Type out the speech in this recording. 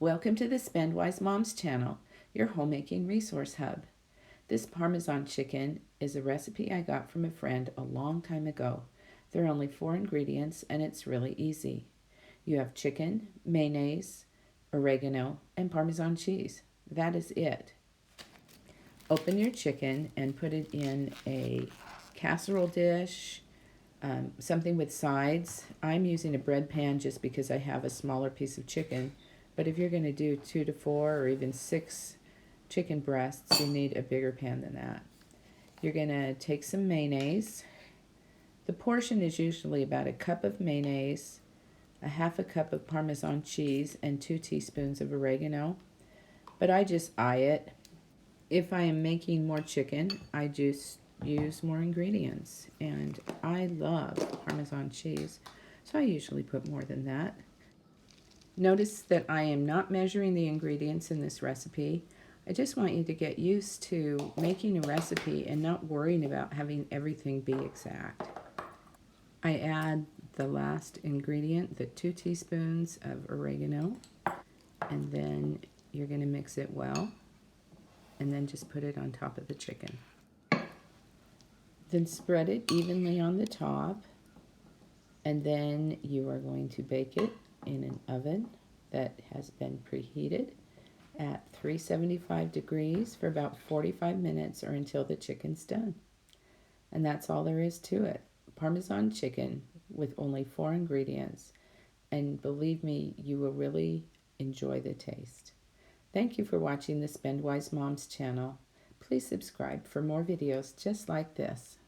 Welcome to the Spendwise Moms channel, your homemaking resource hub. This Parmesan chicken is a recipe I got from a friend a long time ago. There are only 4 ingredients and it's really easy. You have chicken, mayonnaise, oregano, and Parmesan cheese. That is it. Open your chicken and put it in a casserole dish, something with sides. I'm using a bread pan just because I have a smaller piece of chicken. But if you're going to do 2 to 4 or even 6 chicken breasts, you need a bigger pan than that. You're going to take some mayonnaise. The portion is usually about a cup of mayonnaise, a half a cup of Parmesan cheese, and 2 teaspoons of oregano. But I just eye it. If I am making more chicken, I just use more ingredients. And I love Parmesan cheese, so I usually put more than that. Notice that I am not measuring the ingredients in this recipe. I just want you to get used to making a recipe and not worrying about having everything be exact. I add the last ingredient, the 2 teaspoons of oregano, and then you're going to mix it well, and then just put it on top of the chicken. Then spread it evenly on the top, and then you are going to bake it in an oven that has been preheated at 375 degrees for about 45 minutes or until the chicken's done. And that's all there is to it. Parmesan chicken with only 4 ingredients. And believe me, you will really enjoy the taste. Thank you for watching the Spendwise Moms channel. Please subscribe for more videos just like this.